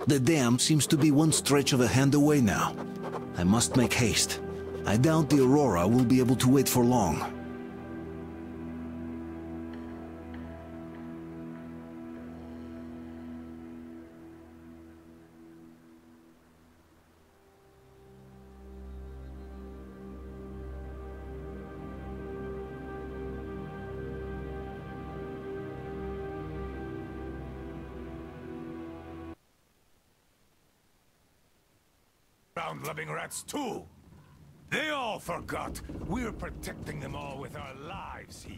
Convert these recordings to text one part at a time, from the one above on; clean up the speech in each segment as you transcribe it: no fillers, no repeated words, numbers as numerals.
The dam seems to be one stretch of a hand away now. I must make haste. I doubt the Aurora will be able to wait for long. Ground-loving rats too. They all forgot. We're protecting them all with our lives here.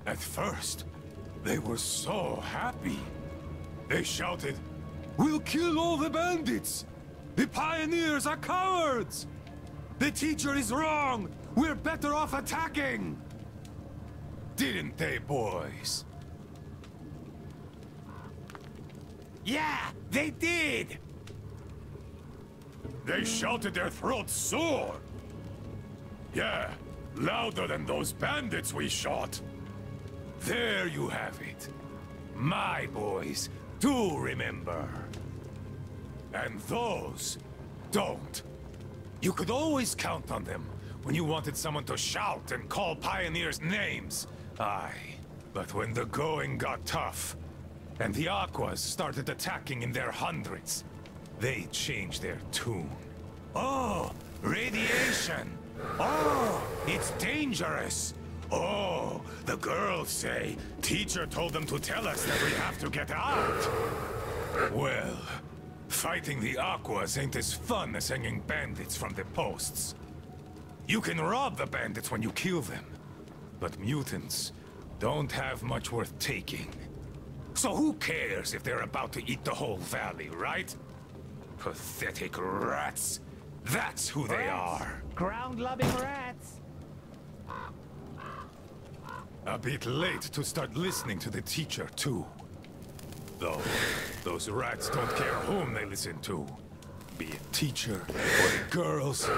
At first, they were so happy. They shouted, "We'll kill all the bandits! The pioneers are cowards! The teacher is wrong! We're better off attacking!" Didn't they, boys? Yeah, they did! They shouted their throats sore! Yeah, louder than those bandits we shot! There you have it. My boys do remember. And those don't. You could always count on them when you wanted someone to shout and call pioneers names. Aye, but when the going got tough, and the Aquas started attacking in their hundreds, they changed their tune. Oh, radiation! Oh, it's dangerous! Oh, the girls say teacher told them to tell us that we have to get out. Well, fighting the Aquas ain't as fun as hanging bandits from the posts. You can rob the bandits when you kill them, but mutants don't have much worth taking. So who cares if they're about to eat the whole valley, right? Pathetic rats. That's who they are. Ground-loving rats. A bit late to start listening to the teacher, too. Though, those rats don't care whom they listen to. Be it teacher or the girls,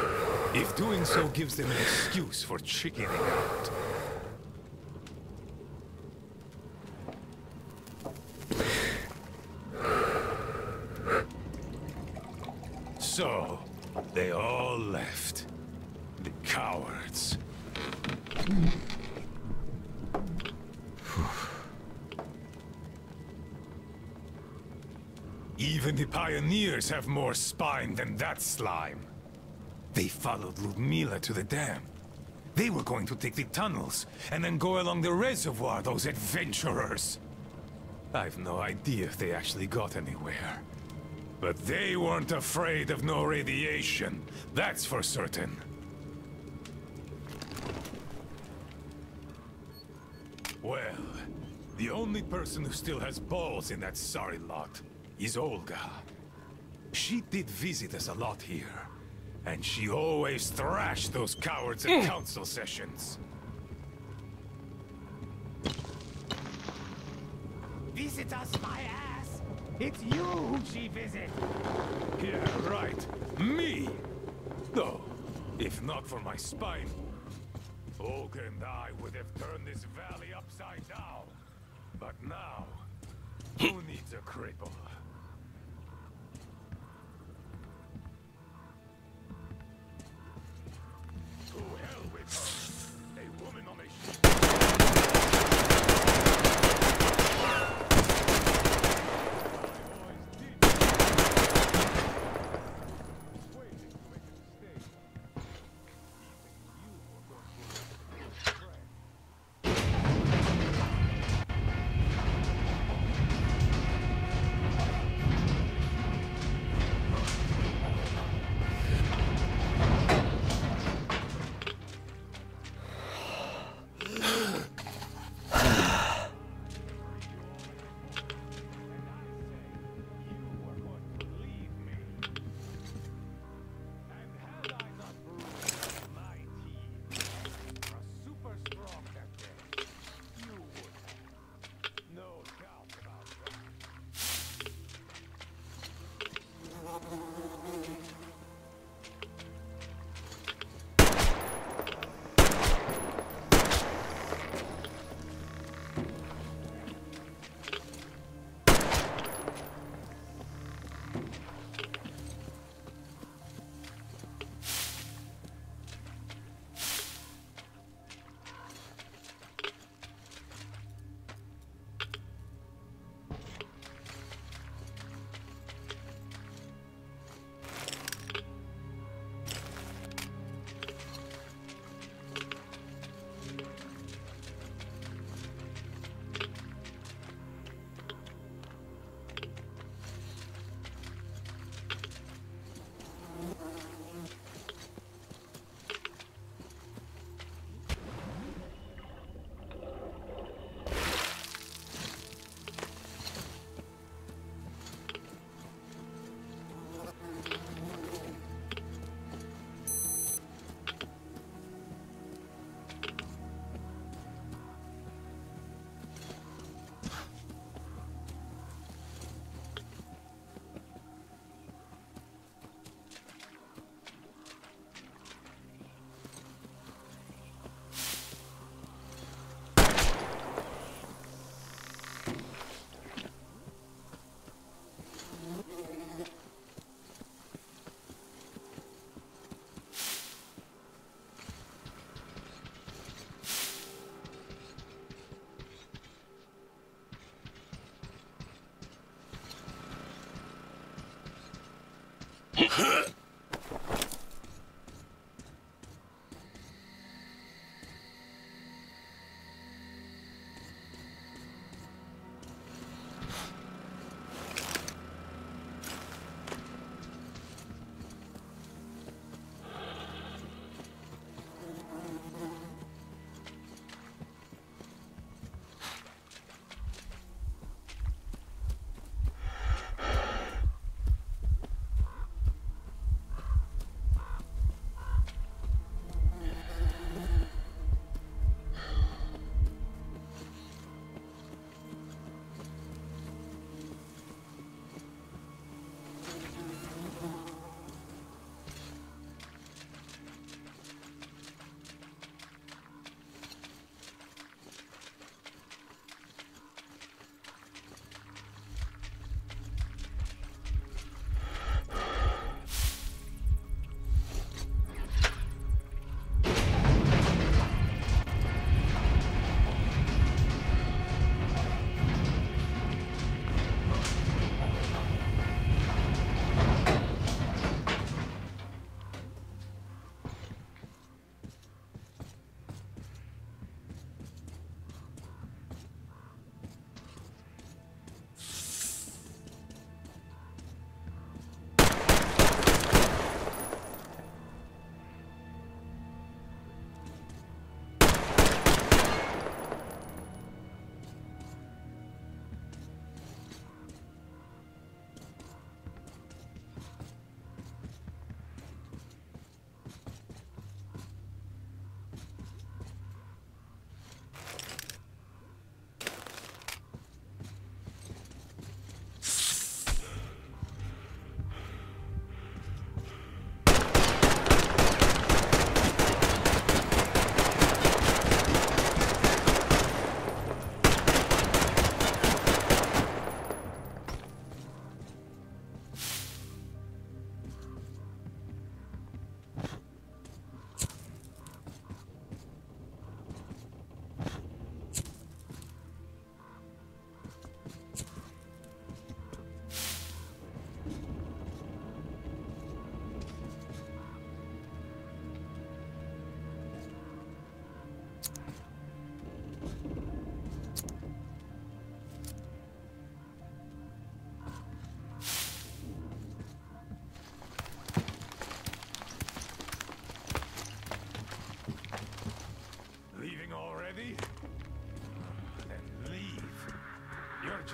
if doing so gives them an excuse for chickening out. So, they all left. Even the pioneers have more spine than that slime. They followed Ludmila to the dam. They were going to take the tunnels, and then go along the reservoir, those adventurers. I've no idea if they actually got anywhere. But they weren't afraid of no radiation, that's for certain. Well, the only person who still has balls in that sorry lot is Olga. She did visit us a lot here, and she always thrashed those cowards at council sessions. Visit us, my ass! It's you who she visit! Yeah, right. Me! Though, if not for my spine, Olga and I would have turned this valley upside down. But now, who needs a cripple? To hell with her! A woman on a ship!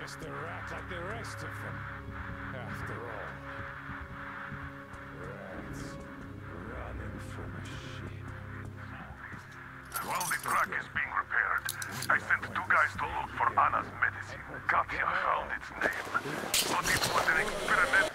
just a rat like the rest of them. After all. Rats running from a ship. While the truck is being repaired, I sent 2 guys to look for Anna's medicine. Katya found its name, but it was an experimental.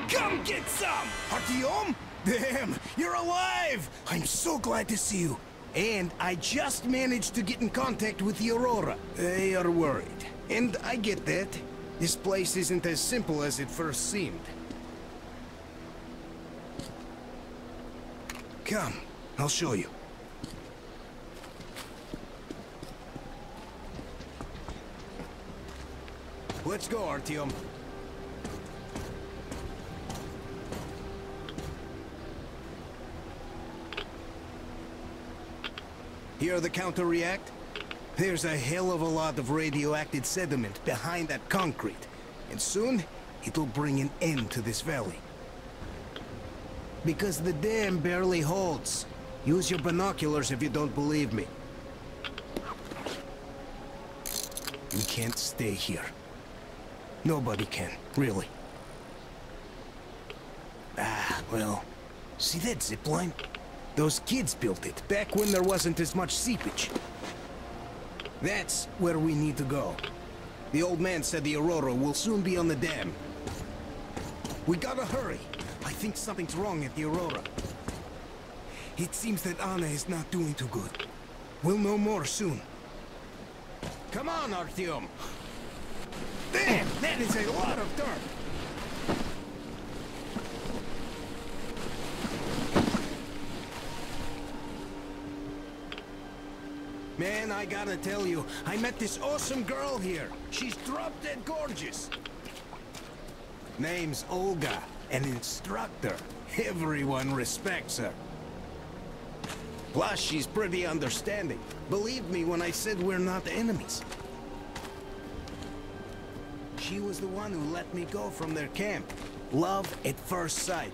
Come get some! Artyom? Damn, you're alive! I'm so glad to see you. And I just managed to get in contact with the Aurora. They are worried. And I get that. This place isn't as simple as it first seemed. Come, I'll show you. Let's go, Artyom. Hear the counter-react? There's a hell of a lot of radioactive sediment behind that concrete. And soon, it'll bring an end to this valley. Because the dam barely holds. Use your binoculars if you don't believe me. We can't stay here. Nobody can, really. Ah, well, see that zipline? Those kids built it back when there wasn't as much seepage. That's where we need to go. The old man said the Aurora will soon be on the dam. We gotta hurry. I think something's wrong at the Aurora. It seems that Anna is not doing too good. We'll know more soon. Come on, Artyom! Damn, that is a lot of dirt! Man, I gotta tell you, I met this awesome girl here. She's drop-dead gorgeous. Name's Olga, an instructor. Everyone respects her. Plus, she's pretty understanding. Believe me when I said we're not enemies. She was the one who let me go from their camp. Love at first sight.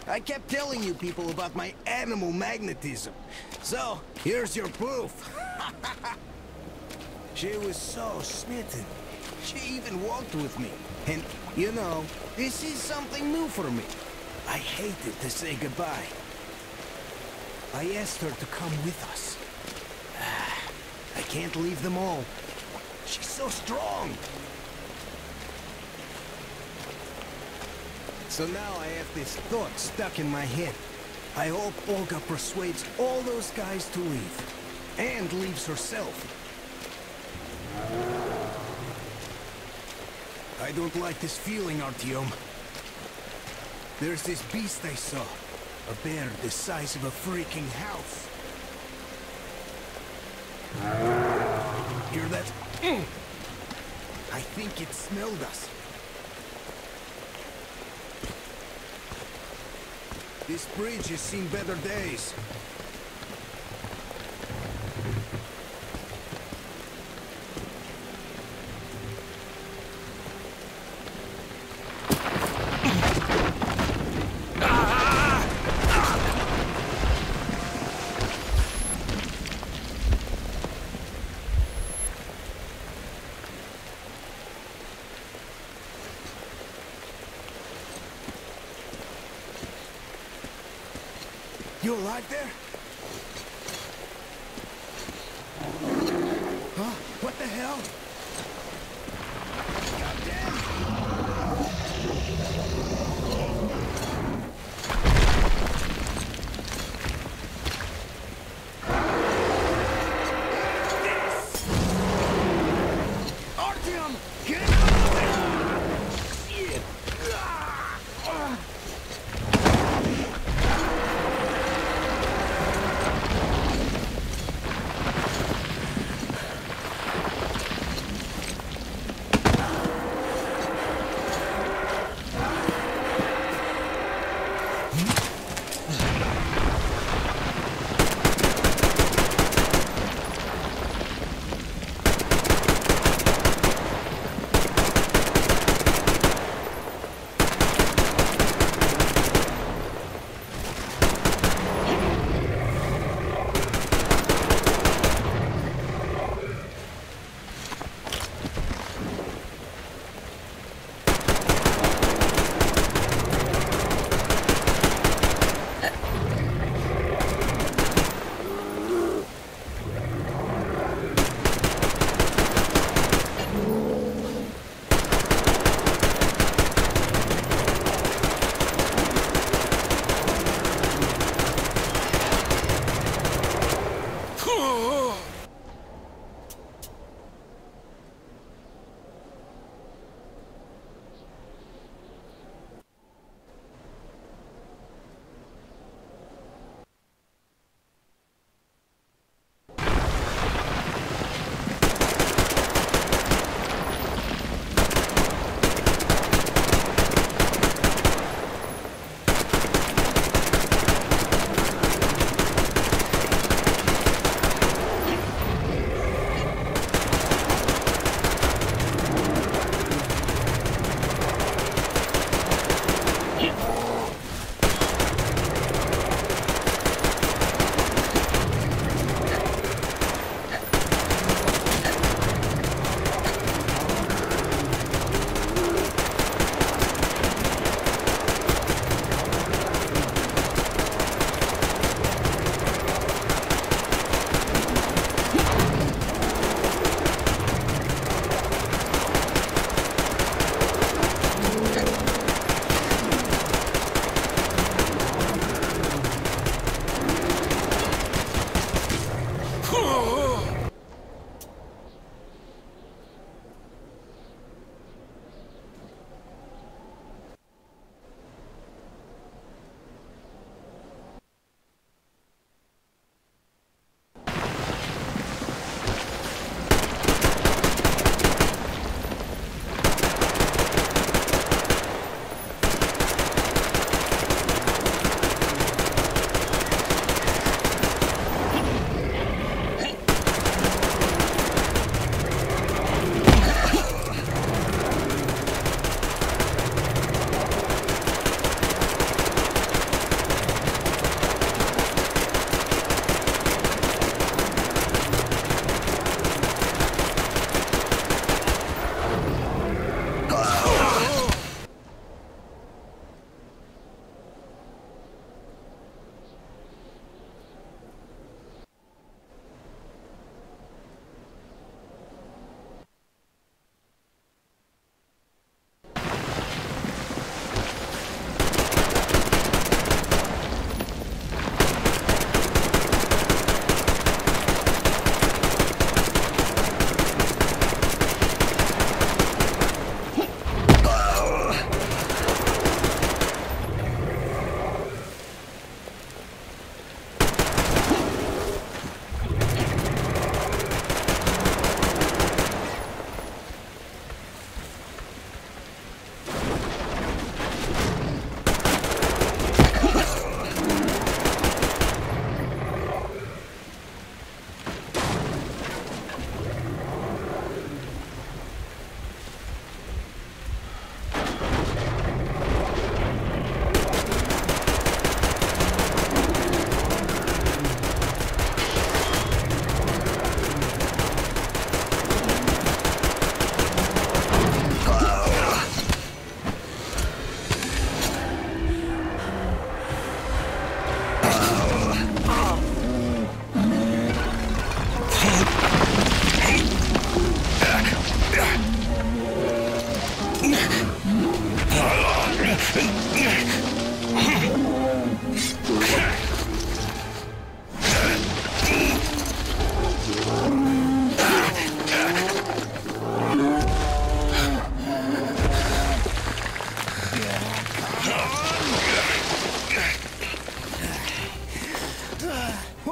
I kept telling you people about my animal magnetism. So, here's your proof. She was so smitten. She even walked with me. And, you know, this is something new for me. I hated to say goodbye. I asked her to come with us. I can't leave them all. She's so strong. So now I have this thought stuck in my head. I hope Olga persuades all those guys to leave. And leaves herself. I don't like this feeling, Artyom. There's this beast I saw. A bear the size of a freaking house. Hear that? I think it smelled us. This bridge has seen better days. You alive there? Huh? What the hell? Artyom! Get out of there! Shit!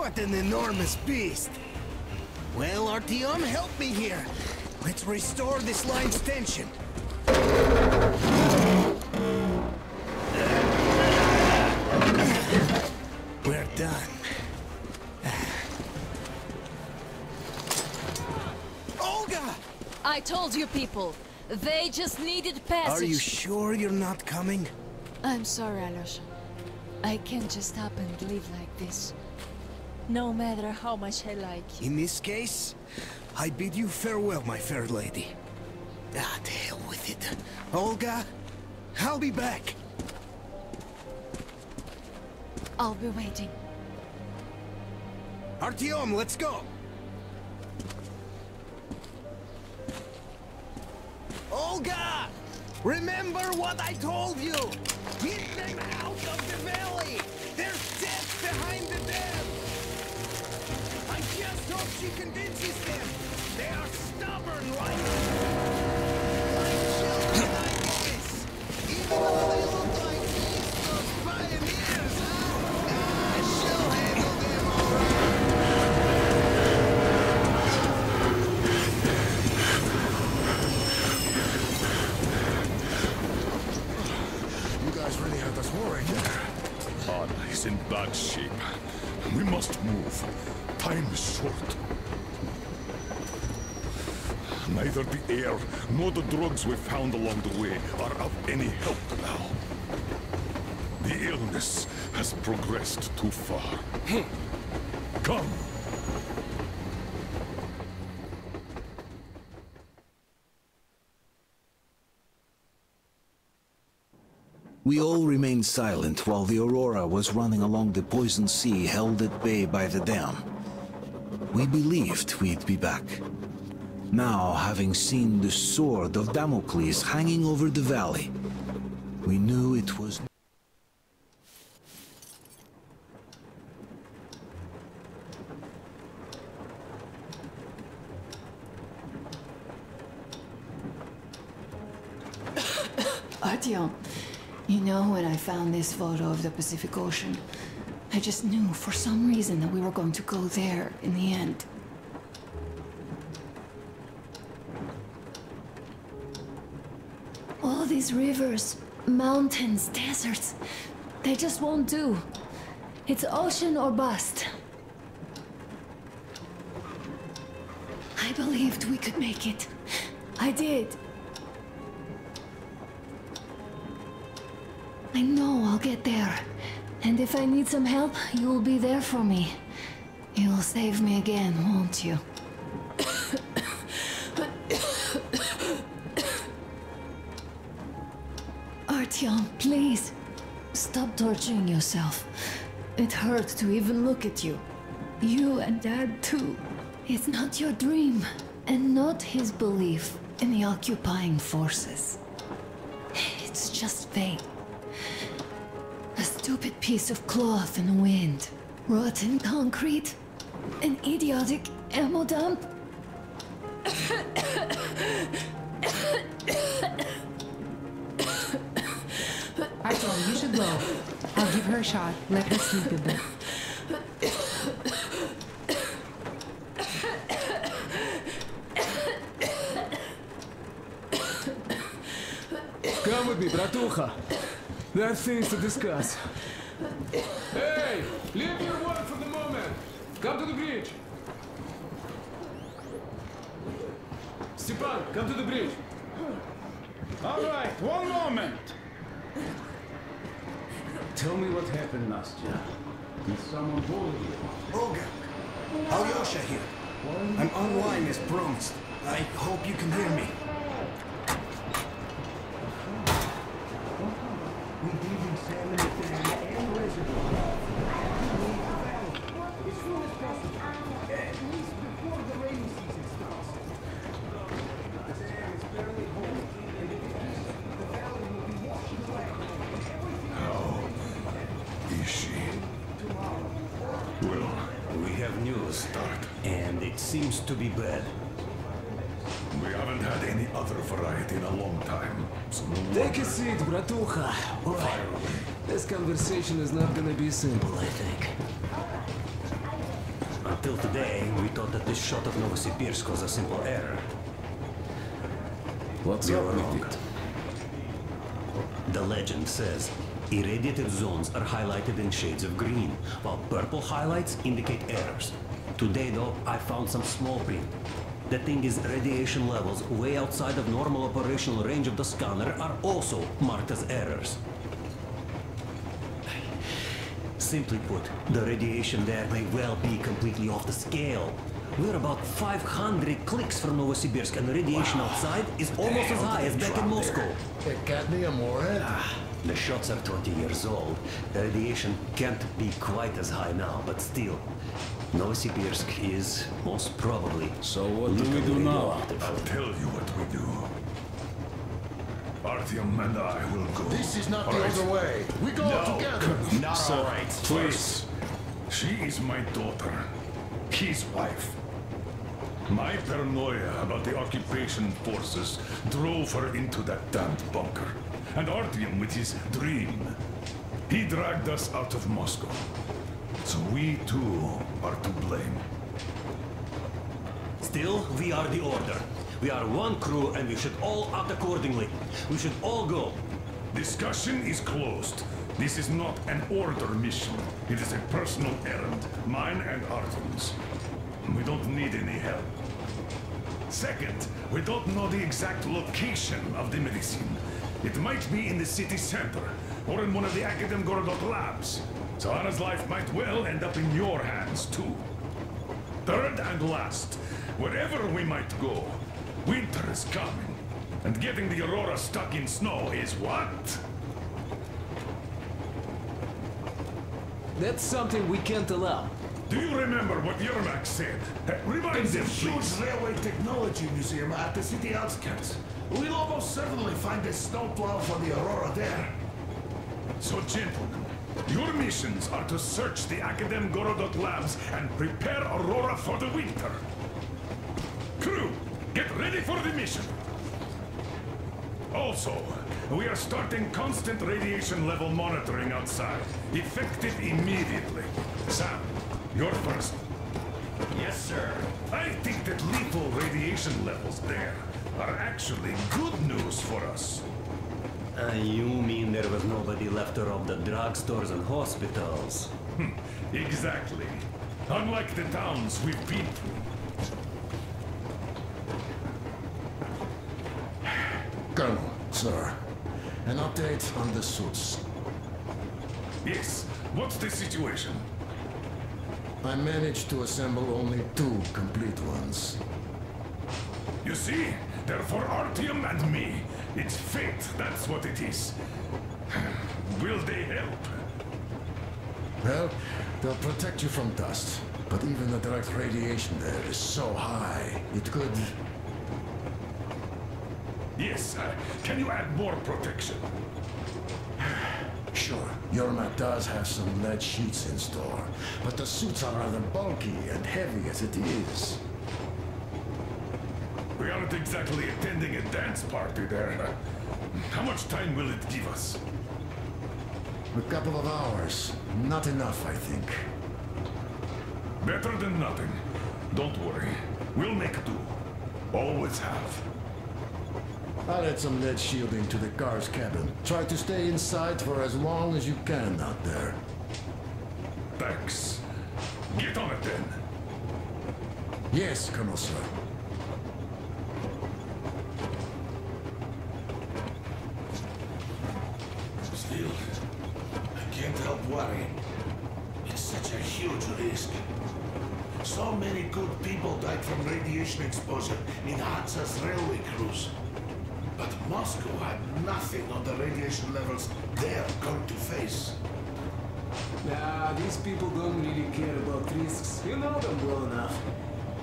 What an enormous beast! Well, Artyom, help me here. Let's restore this line's tension. We're done. Olga! I told you people, they just needed passage. Are you sure you're not coming? I'm sorry, Alyosha. I can't just up and live like this. No matter how much I like you. In this case, I bid you farewell, my fair lady. Ah, to hell with it. Olga, I'll be back. I'll be waiting. Artyom, let's go! Olga! Remember what I told you! Get them out of the valley! There's death behind the dam! I just hope she convinces them! They are stubborn like children like this! Even though they look like those pioneers, huh? Ah, she'll handle them all right! Really had us worried there. Anna is in bad shape. We must move. Time is short. Neither the air nor the drugs we found along the way are of any help now. The illness has progressed too far. Come! We all remained silent while the Aurora was running along the poison sea held at bay by the dam. We believed we'd be back. Now, having seen the sword of Damocles hanging over the valley, we knew it was... Artyom, you know, when I found this photo of the Pacific Ocean, I just knew for some reason that we were going to go there in the end. All these rivers, mountains, deserts, they just won't do. It's ocean or bust. I believed we could make it. I did. I know I'll get there. And if I need some help, you'll be there for me. You'll save me again, won't you? Artyom, please. Stop torturing yourself. It hurts to even look at you. You and Dad, too. It's not your dream, and not his belief in the occupying forces. It's just fate. A stupid piece of cloth in the wind. Rotten concrete. An idiotic ammo dump. Artyom, you should go. I'll give her a shot. Let her sleep a bit. Come with me, bratucha. There are things to discuss. Hey! Leave your work for the moment! Come to the bridge! Stepan, come to the bridge! All right, one moment. Tell me what happened, Nastya. Did someone bully you? Olga, Alyosha here. I'm online as promised. I hope you can hear me. We did examine the dam and reservoir. As soon as possible. At least before the rainy season starts. The dam is barely holding, and if it is, the valley will be washed away. How is she? Well, We have news, start. and it seems to be bad. We haven't had any other variety in a long time. So no Take a seat, bratucha. Boy, this conversation is not gonna be simple, I think. Until today, we thought that this shot of Novosibirsk was a simple error. What's We up were with wrong. it? The legend says irradiated zones are highlighted in shades of green, while purple highlights indicate errors. Today, though, I found some small print. The thing is, radiation levels way outside of normal operational range of the scanner are also marked as errors. Simply put, the radiation there may well be completely off the scale. We're about 500 clicks from Novosibirsk, and the radiation outside is almost as high as back in Moscow. Cadmium warhead? The shots are 20 years old. The radiation can't be quite as high now, but still, Novosibirsk is most probably. So what do we do now? I'll tell you what we do. Artyom and I will go. This is not the Alright? other way. We go together. Not Sir, alright. please. She is my daughter. His wife. My paranoia about the occupation forces drove her into that damned bunker. And Artyom with his dream. He dragged us out of Moscow. So we too are to blame. Still, we are the Order. We are one crew, and we should all act accordingly. We should all go. Discussion is closed. This is not an Order mission. It is a personal errand, mine and Artyom's. We don't need any help. Second, we don't know the exact location of the medicine. It might be in the city center, or in one of the Akademgorodok labs. So Anna's life might well end up in your hands, too. Third and last, wherever we might go, winter is coming. And getting the Aurora stuck in snow is what? That's something we can't allow. Do you remember what Yermak said? Remind There's a them, huge please. railway technology museum at the city outskirts. We'll almost certainly find a snowplow for the Aurora there. So, gentlemen, your missions are to search the Akademgorodok labs and prepare Aurora for the winter. Crew, get ready for the mission. Also, we are starting constant radiation level monitoring outside. Effective immediately. Sam, you're first. Yes, sir. I think that lethal radiation levels there are actually good news for us. You mean there was nobody left to rob the drugstores and hospitals? Exactly. Unlike the towns we've been through. Colonel, sir. An update on the suits. Yes, what's the situation? I managed to assemble only 2 complete ones. You see, they're for Artyom and me. It's fate, that's what it is. Will they help? Well, they'll protect you from dust. But even the direct radiation there is so high, it could... Yes, can you add more protection? Sure, Yermak does have some lead sheets in store, but the suits are rather bulky and heavy as it is. We aren't exactly attending a dance party there. How much time will it give us? A couple of hours. Not enough, I think. Better than nothing. Don't worry. We'll make do. Always have. I'll add some lead shielding to the car's cabin. Try to stay inside for as long as you can out there. Thanks. Get on it then. Yes, Colonel, sir. Still, I can't help worrying. It's such a huge risk. So many good people died from radiation exposure in Hansa's railway crews. But Moscow had nothing on the radiation levels they're going to face. Nah, these people don't really care about risks. You know them well enough.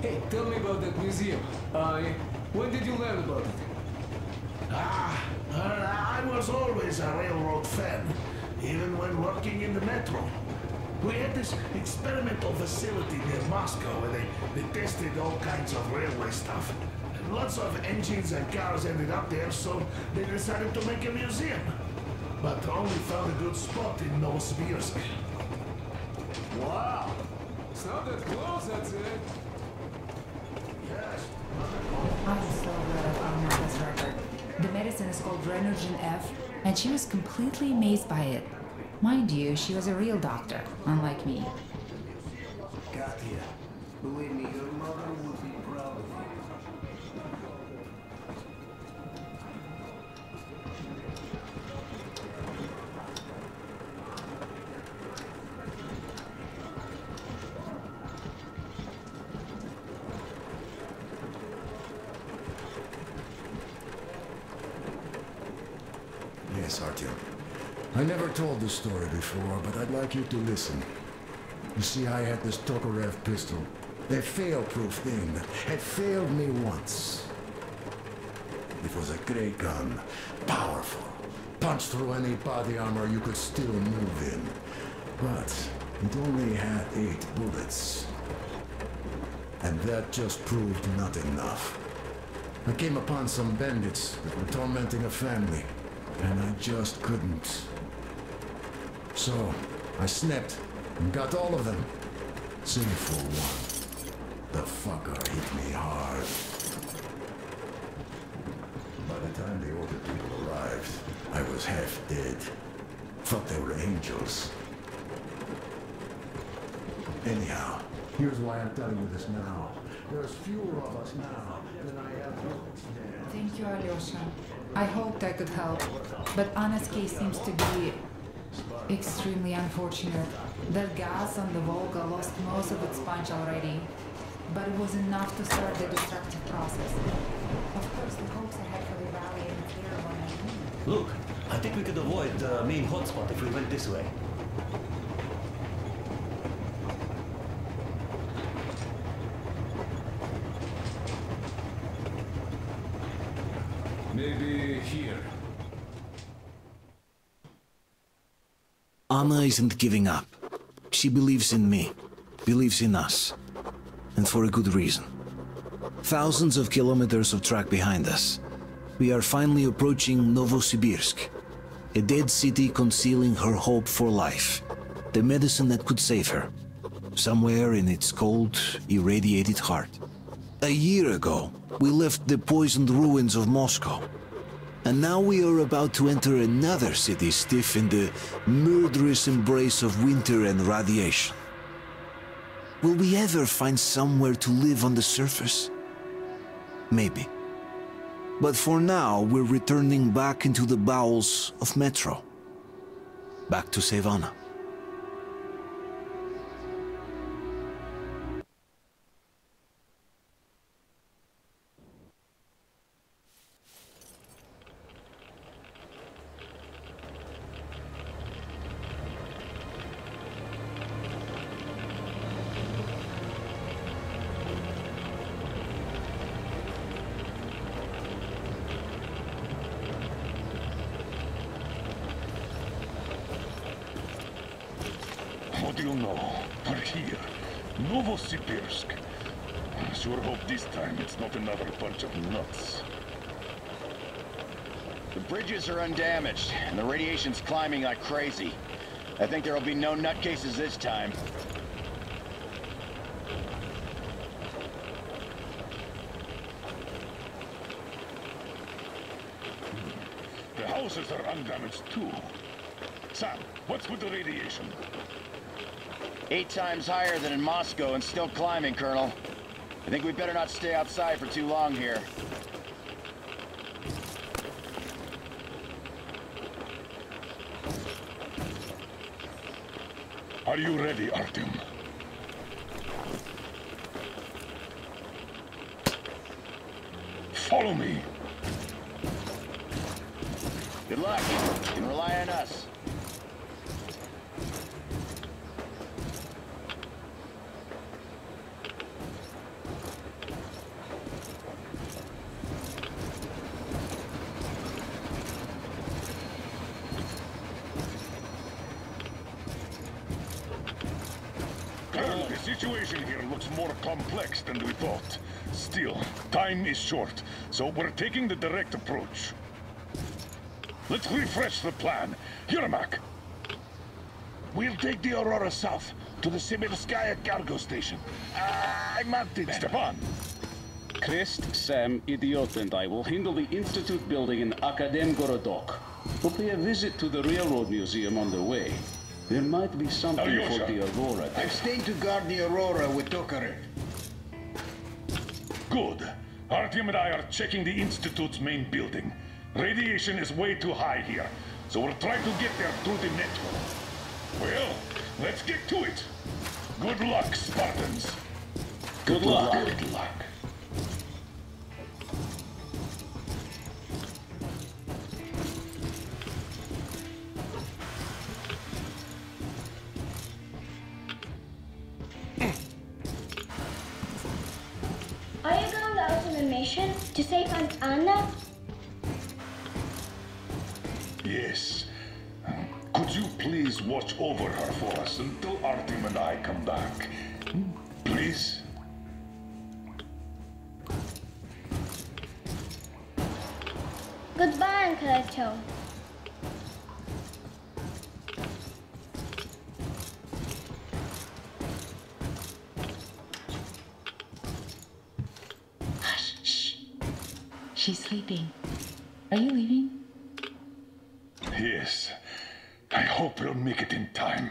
Hey, tell me about that museum. When did you learn about it? I was always a railroad fan, even when working in the metro. We had this experimental facility near Moscow where they tested all kinds of railway stuff. And lots of engines and cars ended up there, so they decided to make a museum. But only found a good spot in Novosibirsk. Wow! It's not that close, that's it. I'm so glad I found Martha's record. The medicine is called Renogen F, and she was completely amazed by it. Mind you, she was a real doctor, unlike me. Katya, believe me, your mother would be proud of you. Yes, Artyom. I never told this story before, but I'd like you to listen. You see, I had this Tokarev pistol. A fail-proof thing that had failed me once. It was a great gun. Powerful. Punched through any body armor you could still move in. But it only had 8 bullets. And that just proved not enough. I came upon some bandits that were tormenting a family. And I just couldn't. So, I snapped and got all of them. Save for one. The fucker hit me hard. By the time the order people arrived, I was half dead. Thought they were angels. Anyhow, here's why I'm telling you this now. There's fewer of us now than I have bullets there. Thank you, Alyosha. I hoped I could help, but Anna's case seems to be extremely unfortunate. That gas on the Volga lost most of its punch already, but it was enough to start the destructive process. Of course, the hopes I had for the rally and the clear one. Look, I think we could avoid the main hotspot if we went this way. Maybe here. Anna isn't giving up. She believes in me, believes in us, and for a good reason. Thousands of kilometers of track behind us, we are finally approaching Novosibirsk, a dead city concealing her hope for life, the medicine that could save her, somewhere in its cold, irradiated heart. A year ago, we left the poisoned ruins of Moscow, and now we are about to enter another city stiff in the murderous embrace of winter and radiation. Will we ever find somewhere to live on the surface? Maybe. But for now, we're returning back into the bowels of Metro. Back to save Anna. What do you know? We're here. Novosibirsk. I sure hope this time it's not another bunch of nuts. The bridges are undamaged, and the radiation's climbing like crazy. I think there'll be no nutcases this time. The houses are undamaged too. Sam, what's with the radiation? 8 times higher than in Moscow and still climbing, Colonel. I think we better not stay outside for too long here. Are you ready, Artyom? Follow me. Good luck. You can rely on us. Colonel, the situation here looks more complex than we thought. Still, time is short, so we're taking the direct approach. Let's refresh the plan. Yermak! We'll take the Aurora south, to the Sibirskaya cargo station. I marked it. Stepan! Krist, Sam, Idiot, and I will handle the Institute building in Akademgorodok. We'll pay a visit to the Railroad Museum on the way. There might be something for the Aurora. I'm staying to guard the Aurora with Tokarev. Good. Artyom and I are checking the Institute's main building. Radiation is way too high here, so we'll try to get there through the network. Well, let's get to it. Good luck, Spartans. Good luck. Good luck. Are you going out on a mission to save Aunt Anna? Yes. Could you please watch over her for us until Artyom and I come back? Please? Goodbye, Uncle Artyom. Hush, shh. She's sleeping. Are you leaving? Yes. I hope we'll make it in time.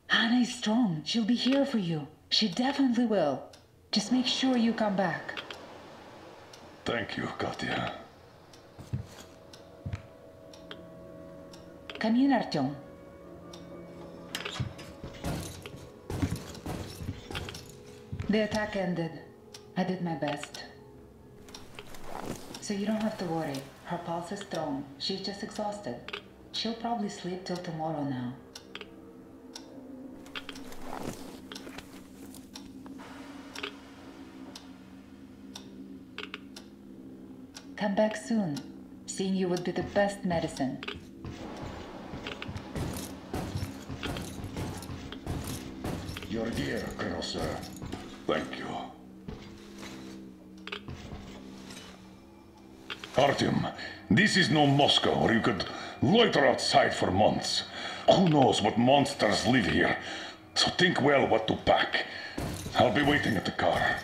Anna is strong. She'll be here for you. She definitely will. Just make sure you come back. Thank you, Katya. Come in, Artyom. The attack ended. I did my best. So you don't have to worry. Her pulse is strong. She's just exhausted. She'll probably sleep till tomorrow now. Come back soon. Seeing you would be the best medicine. Your gear, Colonel Sir. Thank you. Artyom, this is no Moscow where you could loiter outside for months. Who knows what monsters live here? So think well what to pack. I'll be waiting at the car.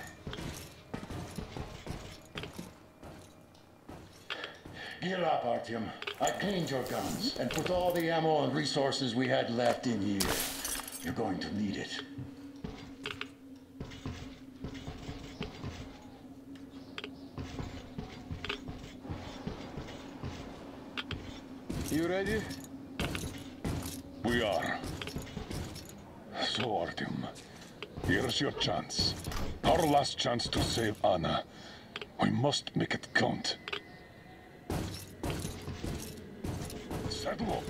Gear up, Artyom. I cleaned your guns and put all the ammo and resources we had left in here. You're going to need it. You ready? We are. So, Artyom, here's your chance. Our last chance to save Anna. We must make it count. Saddle up.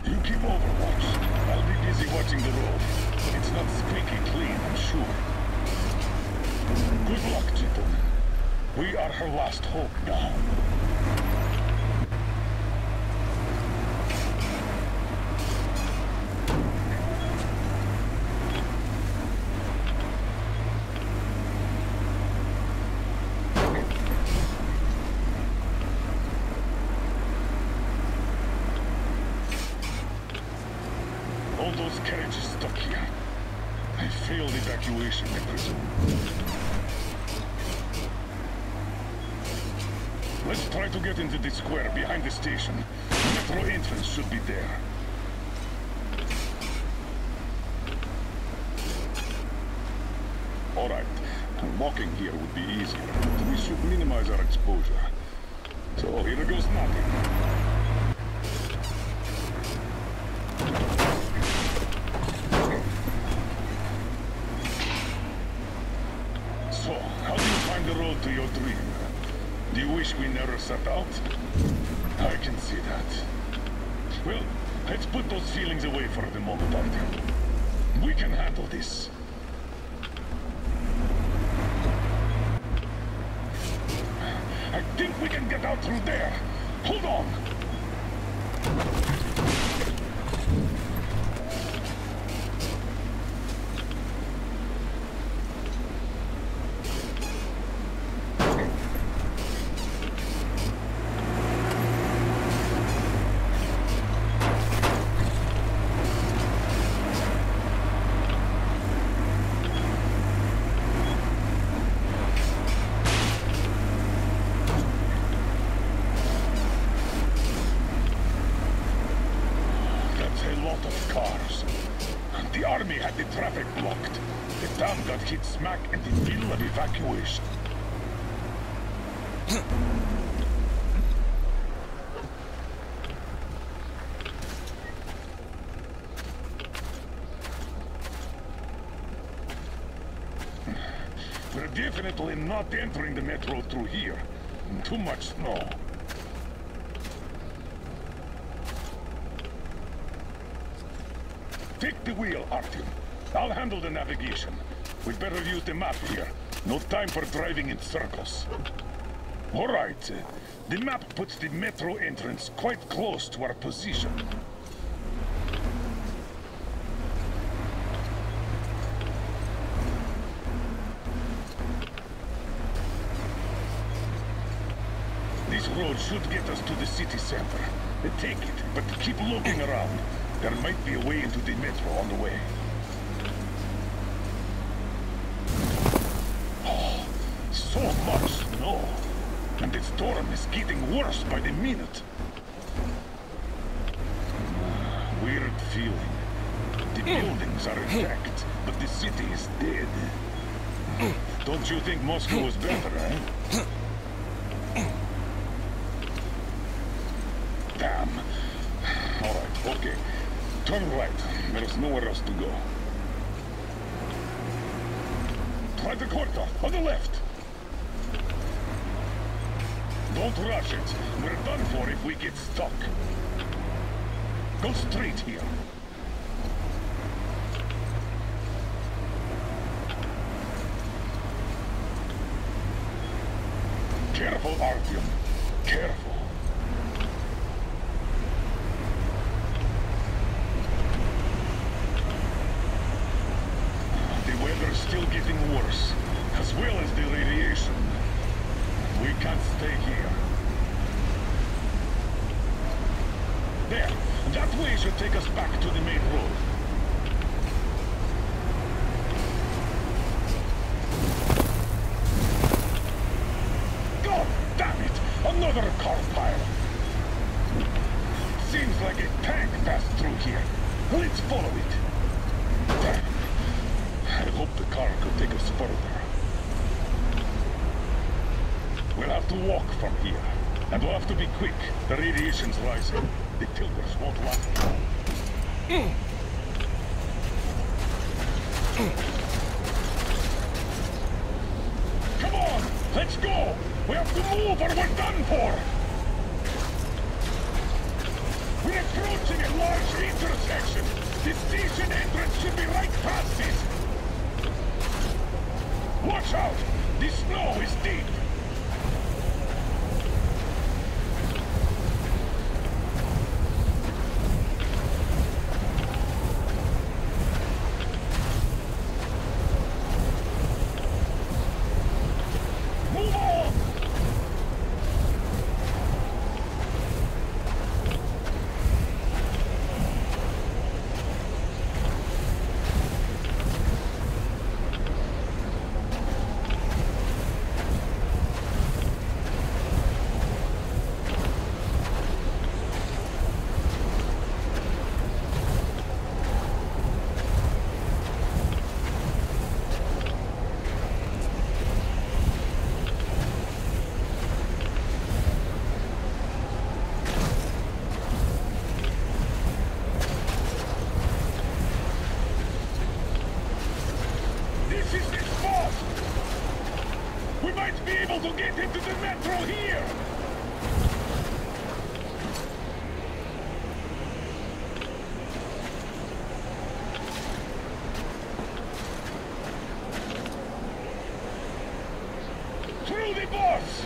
You keep overwatch. I'll be busy watching the road. It's not squeaky clean, I'm sure. Good luck, gentlemen. We are her last hope now. All those carriages stuck here. They failed evacuation, I presume. Let's try to get into the square behind the station. The metro entrance should be there. All right. Walking here would be easier, but we should minimize our exposure. So here goes nothing. So, how do you find the road to your dream? Do you wish we never set out? I can see that. Well, let's put those feelings away for the moment, Artyom. We can handle this. I think we can get out through there. Hold on. town got hit smack in the middle of evacuation. We're definitely not entering the metro through here. Too much snow. Take the wheel, Artyom. I'll handle the navigation. We'd better use the map here. No time for driving in circles. All right. The map puts the metro entrance quite close to our position. This road should get us to the city center. Take it, but keep looking around. There might be a way into the metro on the way. Oh, so much snow. And the storm is getting worse by the minute. Weird feeling. The buildings are intact, but the city is dead. Don't you think Moscow was better, eh? Damn. All right, okay. Turn right. There's nowhere else to go. Try the corridor, on the left. Don't rush it. We're done for if we get stuck. Go straight here. Careful, Artyom. Careful. The weather's still getting worse, as well as the radiation. We can't stay here. There, that way should take us back to the main road. God damn it! Another car pile! Seems like a tank passed through here. Let's follow it. Damn. I hope the car could take us further. We'll have to walk from here. And we'll have to be quick. The radiation's rising. The tilters won't last long. Come on! Let's go! We have to move or we're done for! We're approaching a large intersection! The station entrance should be right past it! Watch out! The snow is deep! To get into the metro here! Through the bus!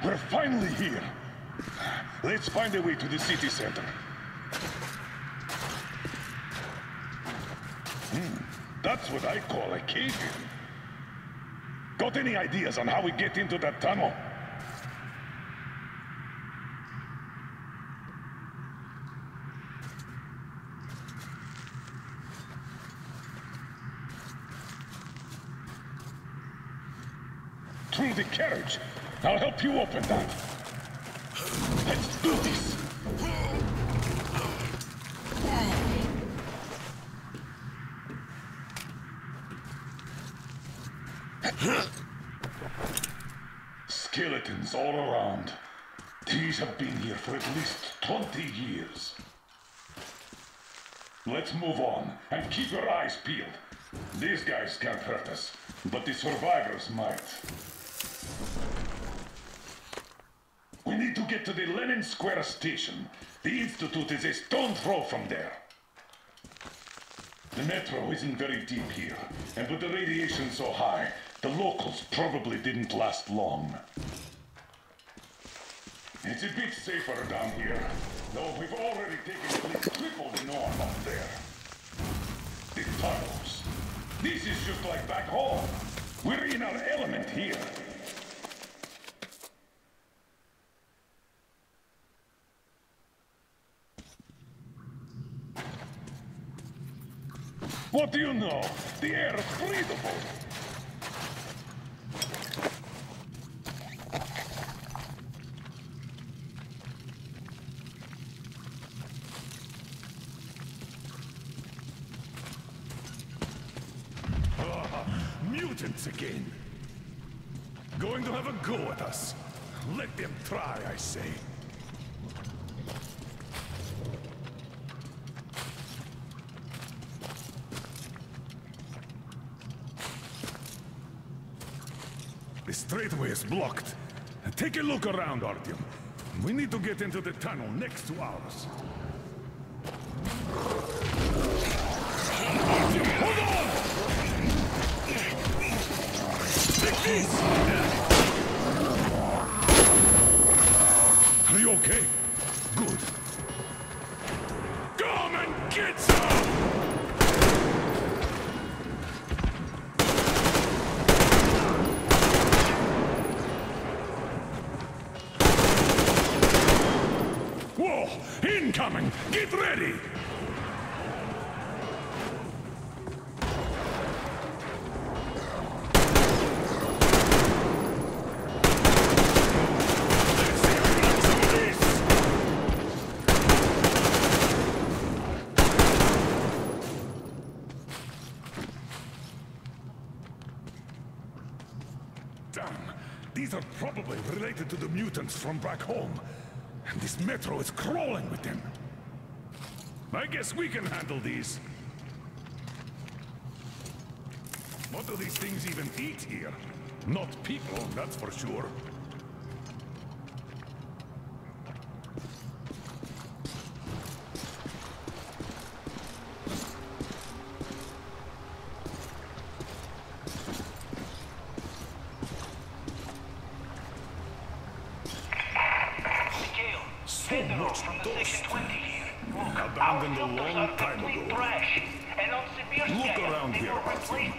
We're finally here. Let's find a way to the city center. That's what I call a cave-in. Got any ideas on how we get into that tunnel? Through the carriage. I'll help you open that. Let's do this. Skeletons all around. These have been here for at least 20 years. Let's move on, and keep your eyes peeled. These guys can't hurt us, but the survivors might. We need to get to the Lenin Square station. The Institute is a stone's throw from there. The metro isn't very deep here, and with the radiation so high, the locals probably didn't last long. It's a bit safer down here, though we've already taken at least triple the norm up there. The tunnels. This is just like back home. We're in our element here. What do you know? The air is breathable. Mutants again. Going to have a go at us. Let them try, I say. The straightway is blocked. Take a look around, Artyom. We need to get into the tunnel next to ours. Artyom, hold on! Take this! Are you okay? Good. Come and get some! Incoming! Get ready! Damn! These are probably related to the mutants from back home. And this metro is crawling with them. I guess we can handle these. What do these things even eat here? Not people, that's for sure. Abandoned a long time ago. Look around here, Artyom.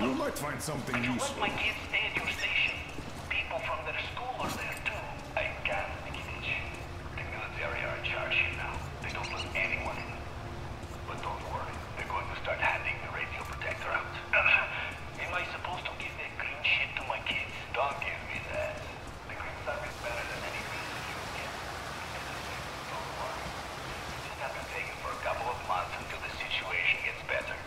You might find something useful. My kids stay at your station. People from their school are there too. I can't make it. The military are in charge here now. They don't let anyone in. But don't worry, they're going to start handing the radio protector out. Am I supposed to give that green shit to my kids? Don't give me that. The green stuff is better than any green you can get. Don't worry. Just have to take it for a couple of months until the situation gets better.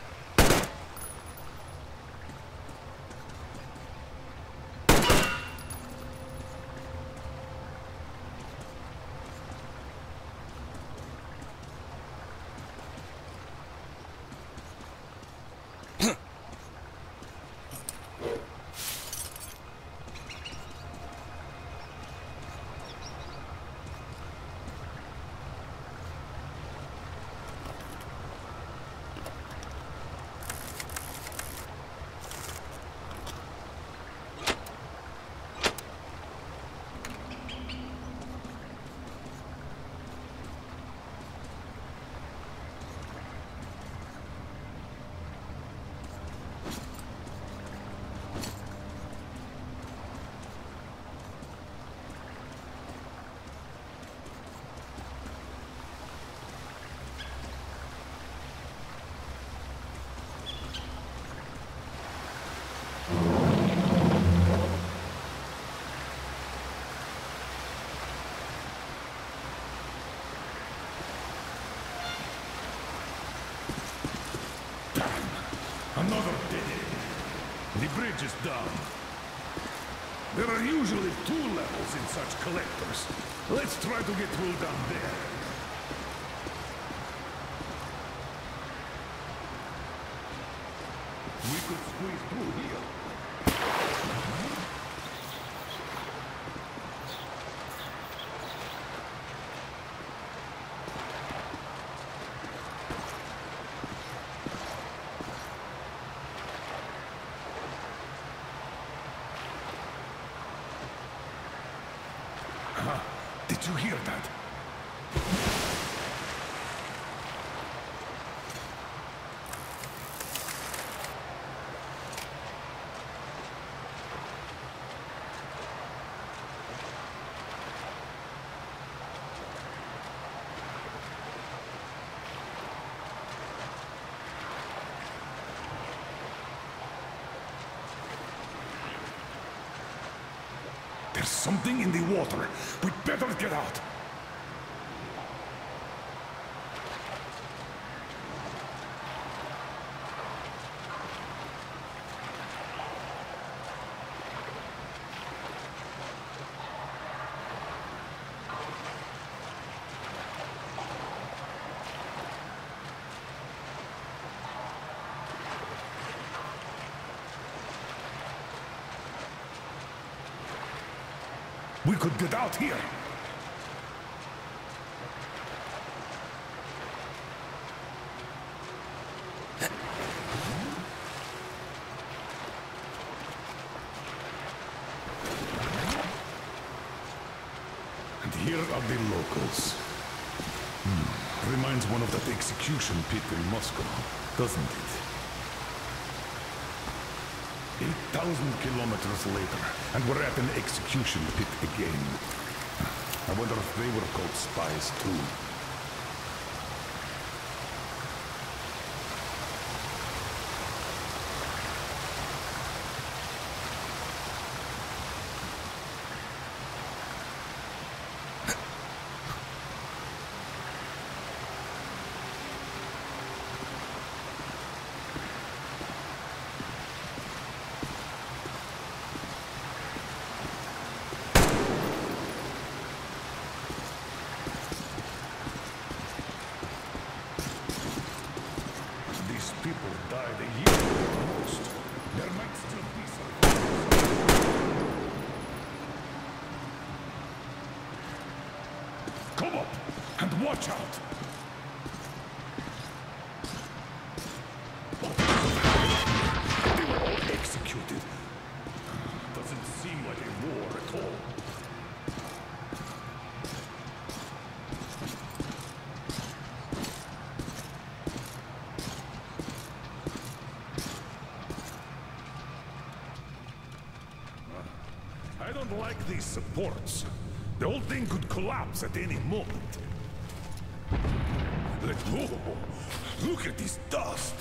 Another dead end. The bridge is down. There are usually 2 levels in such collectors. Let's try to get through down there. We could squeeze through here. Did you hear that? There's something in the water. We'd better get out. We could get out here. And here are the locals. Reminds one of that execution pit in Moscow, doesn't it? 8,000 kilometers later, and we're at an execution pit again. I wonder if they were called spies too. People died a year almost. There might still be some. Come up and watch out. They were all executed. Doesn't seem like a war at all. I don't like these supports. The whole thing could collapse at any moment. Look at this dust.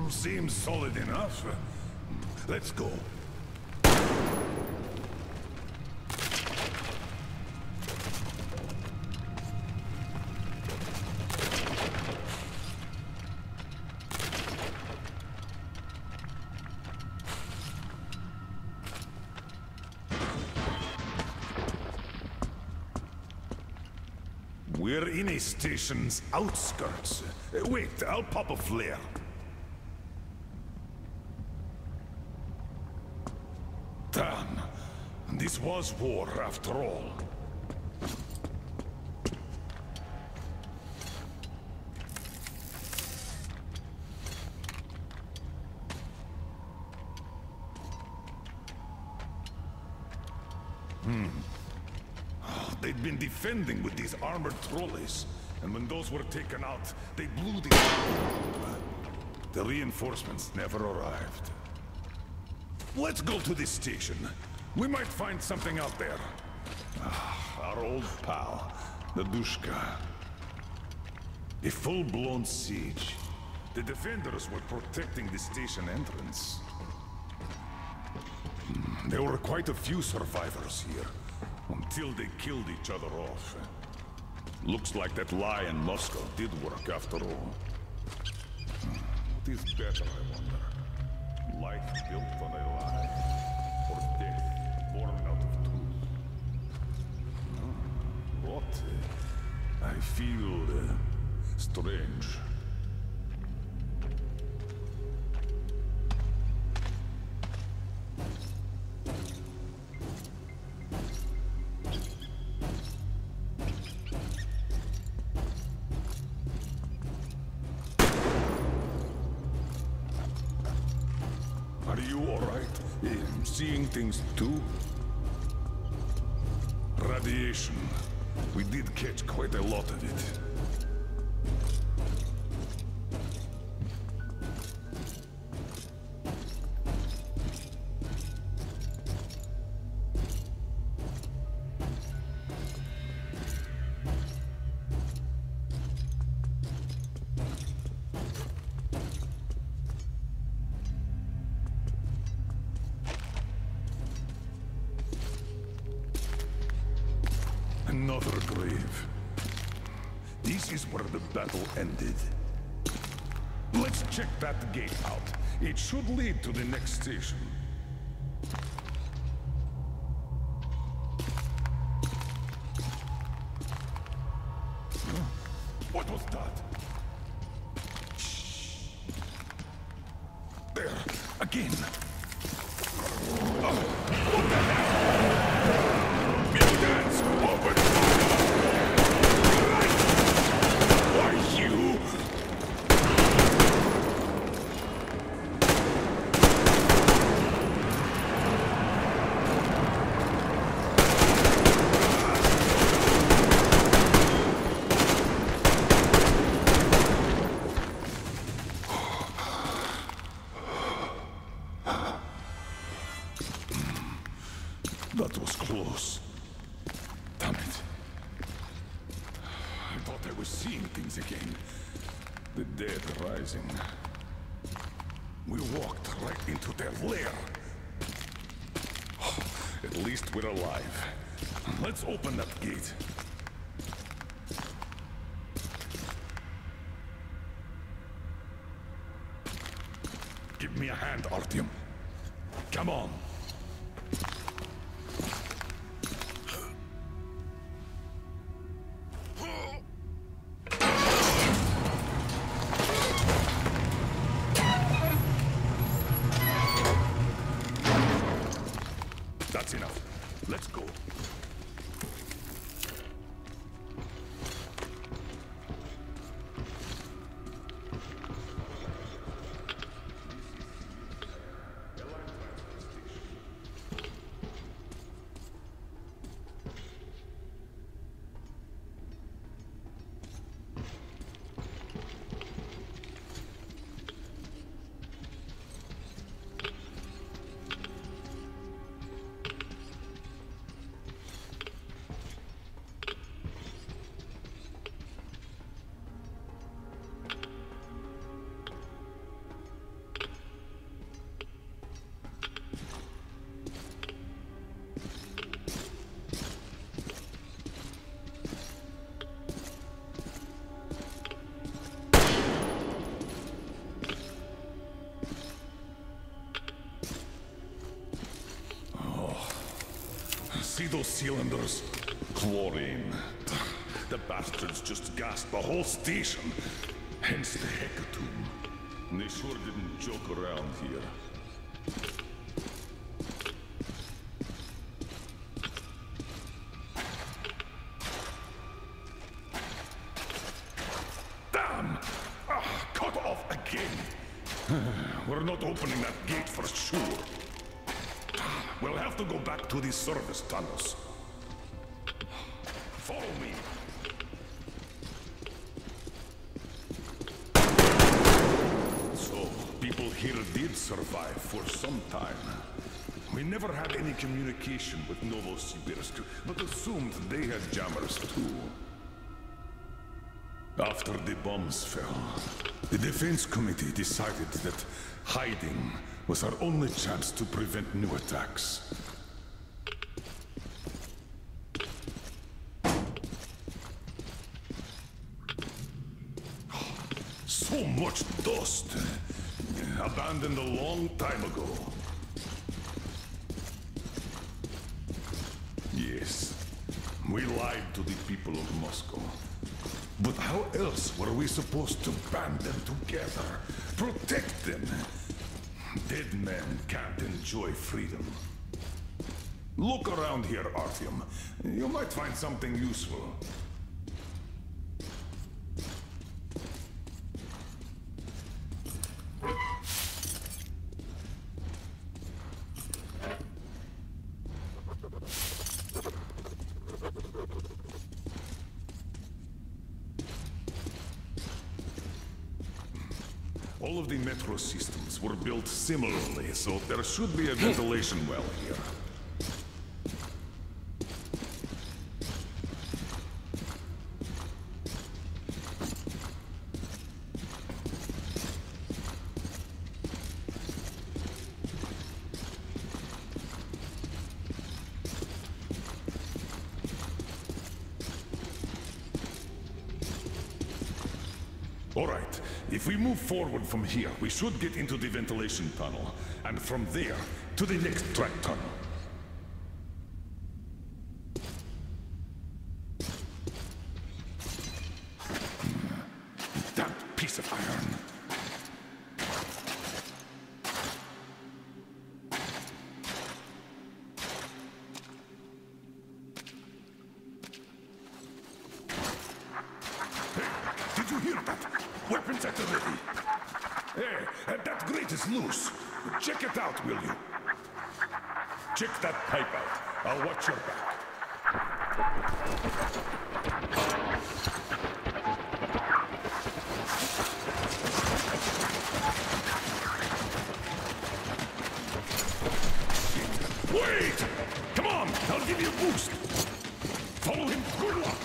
Seems solid enough. Let's go. We're in a station's outskirts. Wait, I'll pop a flare. Damn. This was war after all. They'd been defending with these armored trolleys, and when those were taken out, they blew the reinforcements never arrived. Let's go to this station. We might find something out there. Our old pal, Nadushka. A full-blown siege. The defenders were protecting the station entrance. There were quite a few survivors here. Until they killed each other off. Looks like that lie in Moscow did work after all. What is better, I wonder? Life built on a lie, or death born out of truth? What? I feel strange. Are you all right? Seeing things too? Radiation. We did catch quite a lot of it. Another grave. This is where the battle ended. Let's check that gate out. It should lead to the next station. Huh? What was that? Shh. There, again. What the hell? Mutants! Open fire! Right! Why, you? That was close. Damn it. I thought I was seeing things again. The dead rising. We walked right into their lair. At least we're alive. Let's open that gate. Give me a hand, Artyom. Come on. That's enough. Let's go. See those cylinders? Chlorine. The bastards just gassed the whole station. Hence the hecatomb. They sure didn't joke around here. Damn! Cut off again. We're not opening that gate for sure. We'll have to go back to these service tunnels. Follow me. So, people here did survive for some time. We never had any communication with Novosibirsk, but assumed they had jammers too. After the bombs fell, the Defense Committee decided that hiding was our only chance to prevent new attacks. So much dust. Abandoned a long time ago. Yes, we lied to the people of Moscow. But how else were we supposed to band them together? Protect them? Dead men can't enjoy freedom. Look around here, Artyom. You might find something useful. All of the metro systems were built similarly, so there should be a ventilation well here. All right, if we move forward from here, we should get into the ventilation tunnel, and from there, to the next track tunnel. That piece of iron. Did you hear that? Weapons at the ready. Hey, that grate is loose. Check it out, will you? Check that pipe out. I'll watch your back. Wait! Come on! I'll give you a boost! Follow him. Good luck!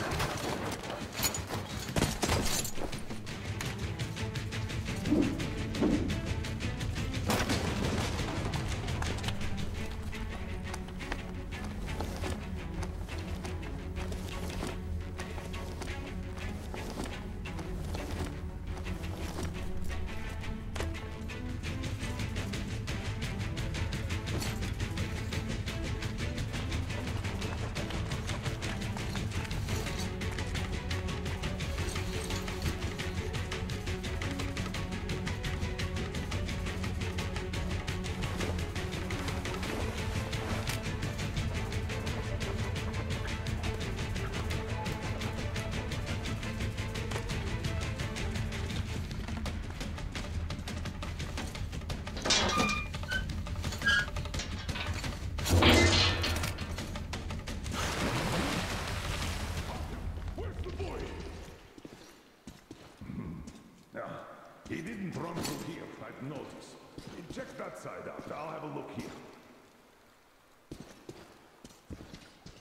He didn't run through here, I've noticed. Check that side out. I'll have a look here.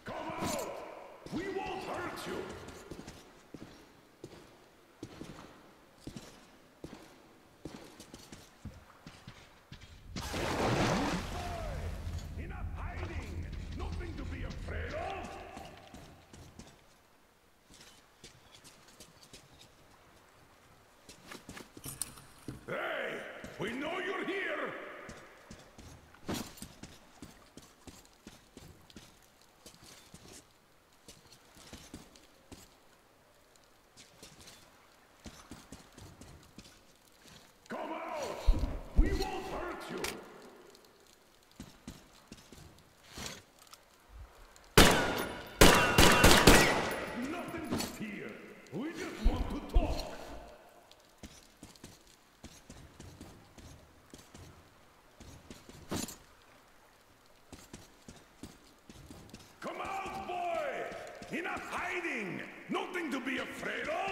Come out! We won't hurt you! Enough hiding! Nothing to be afraid of! Hey! We know you're here! Come out! We won't hurt you! Nothing to fear. We just want to talk. Come out, boy! Enough hiding! Nothing to be afraid of!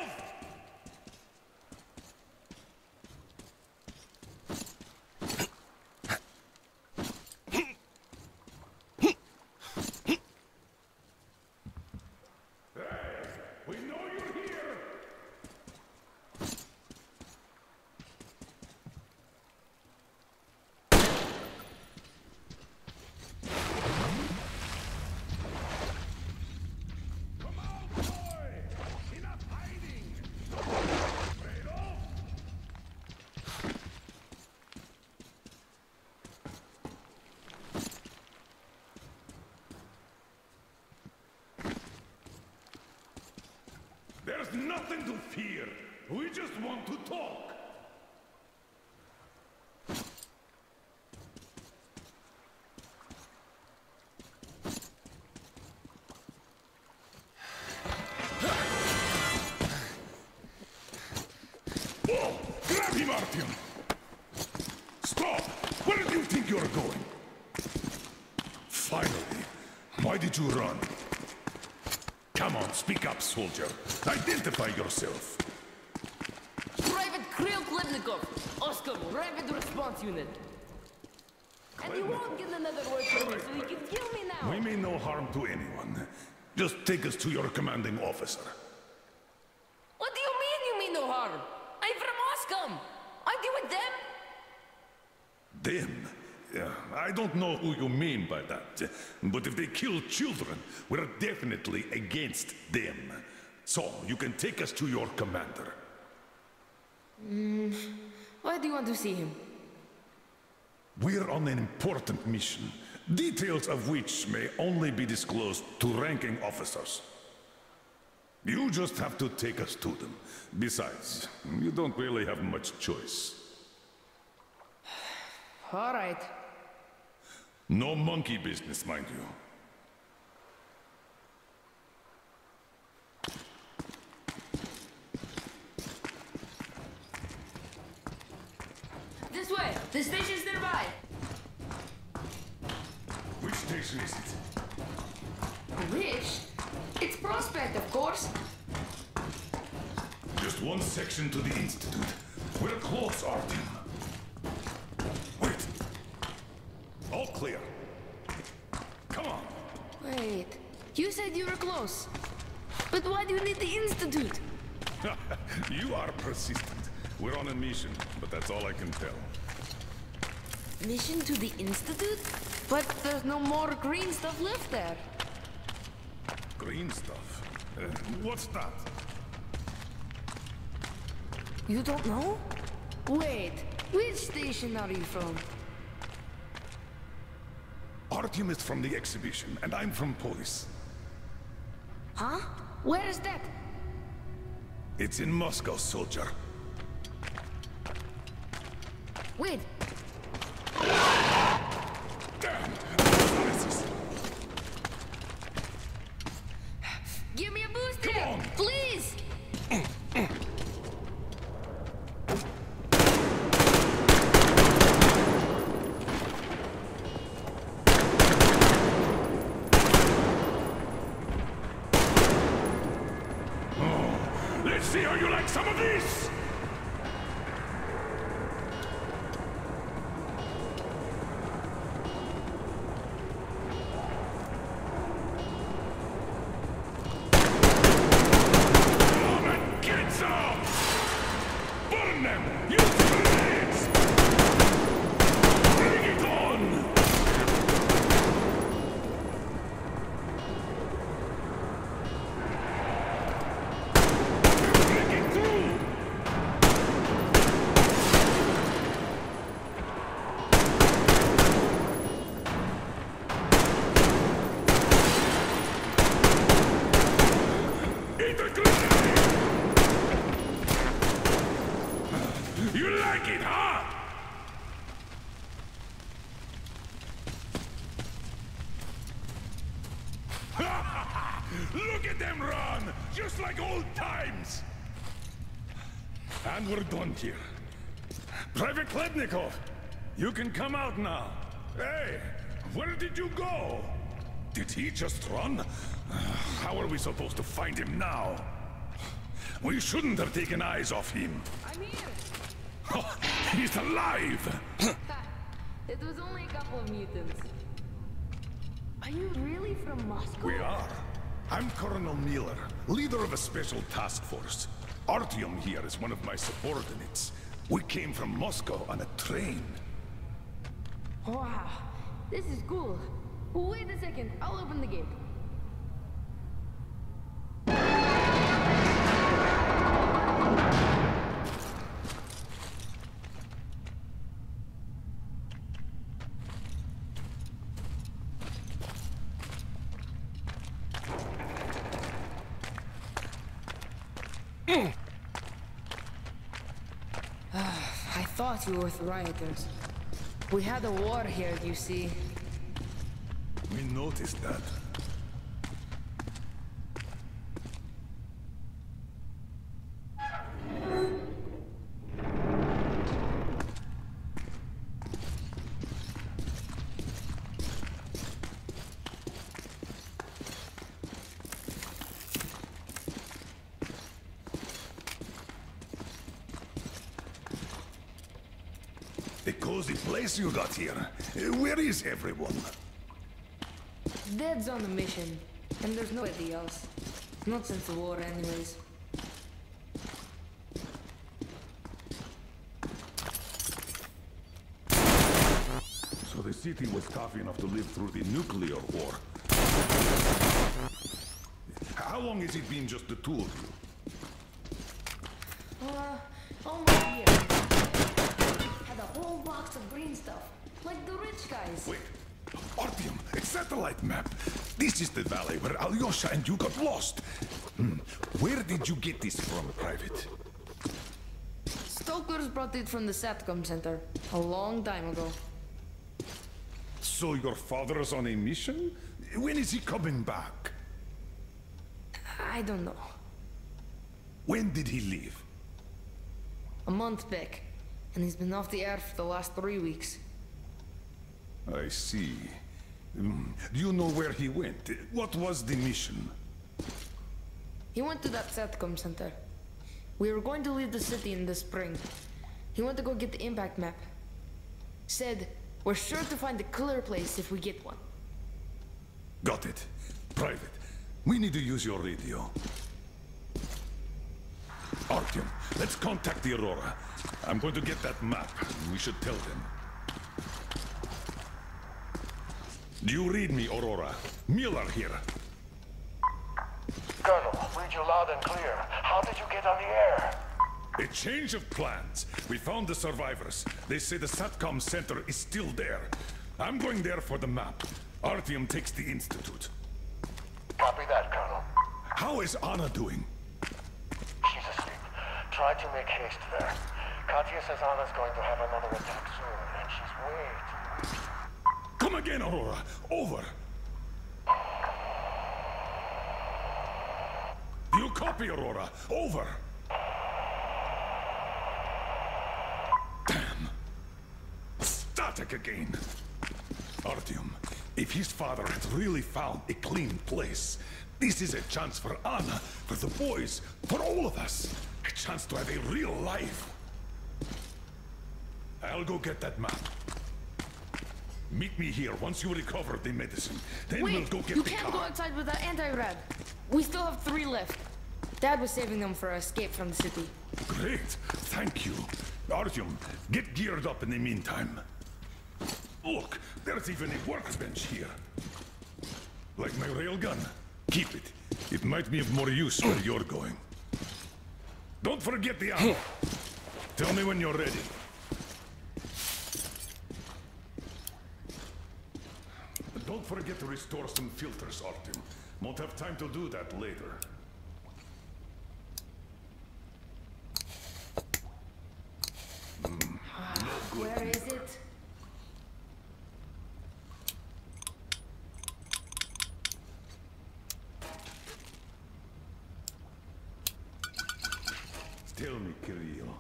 Hey, we know you're here! Come out, boy! Enough hiding! There's nothing to fear. We just want to talk. Whoa! Grab him, Artyom! Stop! Where do you think you're going? Finally. Why did you run? Come on, speak up, soldier. Identify yourself. Private Kirill Klebnikov, Oscar, Rapid Response Unit. And you won't get another word from me, so you can kill me now. We mean no harm to anyone. Just take us to your commanding officer. What do you mean you mean no harm? I'm from Moscow. Aren't you with them? Them? Yeah, I don't know who you mean by that. But if they kill children, we're definitely against them. So, you can take us to your commander. Why do you want to see him? We're on an important mission, details of which may only be disclosed to ranking officers. You just have to take us to them. Besides, you don't really have much choice. All right. No monkey business, mind you. This way! The station's nearby! Which station is it? Which? It's Prospect, of course. Just one section to the Institute. We're close, Artyom. Wait. All clear. Come on. Wait. You said you were close. But why do you need the Institute? You are persistent. We're on a mission, but that's all I can tell. Mission to the Institute? But there's no more green stuff left there. Green stuff? What's that? You don't know? Wait, which station are you from? Artyom is from the exhibition, and I'm from police. Huh? Where is that? It's in Moscow, soldier. Wait. Damn! Give me a boost here, please! Let's see how you like some of this! Come and get some! Burn them! Use grenades! Bring it on! Breaking through! Eat a grenade! You like it, huh? Look at them run! Just like old times! And we're done here. Private Klebnikov, you can come out now. Hey, where did you go? Did he just run? How are we supposed to find him now? We shouldn't have taken eyes off him. I'm here! He's alive! It was only a couple of mutants. Are you really from Moscow? We are. I'm Colonel Miller, leader of a special task force. Artyom here is one of my subordinates. We came from Moscow on a train. Wow, this is cool. Wait a second, I'll open the gate. I thought you were with rioters. We had a war here, you see. We noticed that. A cozy place you got here. Where is everyone? Dad's on a mission, and there's nobody else. Not since the war, anyways. So the city was tough enough to live through the nuclear war. How long has it been just the two of you? Almost a year. Had a whole box of green stuff, like the rich guys. Wait, Artyom, a satellite map. This is the valley where Alyosha and you got lost. Where did you get this from, Private? Stokers brought it from the SATCOM center a long time ago. So your father's on a mission? When is he coming back? I don't know. When did he leave? A month back, and he's been off the air for the last 3 weeks. I see. Do you know where he went? What was the mission? He went to that SATCOM center. We were going to leave the city in the spring. He went to go get the impact map. Said, we're sure to find a clear place if we get one. Got it. Private, we need to use your radio. Artyom, let's contact the Aurora. I'm going to get that map. We should tell them. Do you read me, Aurora? Miller here. Colonel, read you loud and clear. How did you get on the air? A change of plans. We found the survivors. They say the SATCOM center is still there. I'm going there for the map. Artyom takes the Institute. Copy that, Colonel. How is Anna doing? She's asleep. Try to make haste there. Katya says Anna's going to have another attack soon, and she's way too weak. Come again, Aurora. Over. Do you copy, Aurora? Over. Damn. Static again. Artyom, if his father had really found a clean place, this is a chance for Anna, for the boys, for all of us. A chance to have a real life. I'll go get that map. Meet me here once you recover the medicine. Then we'll go get the car. You can't go outside with that anti-rad. We still have 3 left. Dad was saving them for our escape from the city. Great. Thank you. Artyom, get geared up in the meantime. Look, there's even a workbench here. Like my railgun. Keep it. It might be of more use where you're going. Don't forget the ammo. Tell me when you're ready. Don't forget to restore some filters, Artyom. Won't have time to do that later. No good. Where is it? Tell me, Kirill,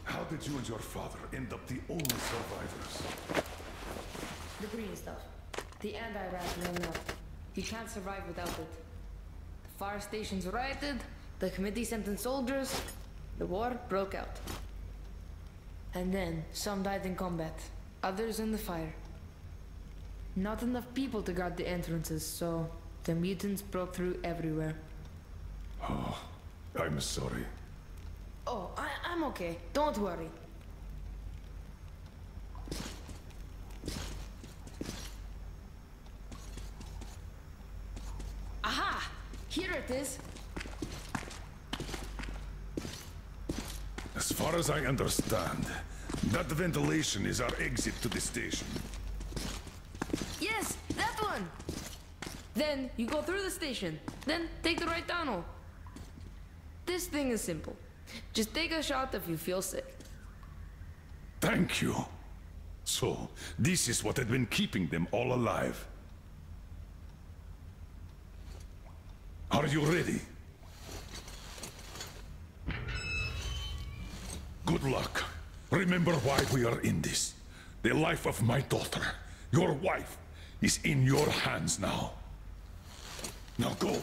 how did you and your father end up the only survivors? The green stuff. The anti-rad ran out. You can't survive without it. The fire stations rioted, the committee sent in soldiers, the war broke out. And then, some died in combat, others in the fire. Not enough people to guard the entrances, so the mutants broke through everywhere. Oh, I'm sorry. Oh, I'm okay. Don't worry. Aha! Here it is. As far as I understand, that ventilation is our exit to the station. Yes, that one! Then you go through the station, then take the right tunnel. This This thing is simple. Just take a shot if you feel sick. Thank you. So, this is what had been keeping them all alive. Are you ready? Good luck. Remember why we are in this. The life of my daughter, your wife, is in your hands now. Now go.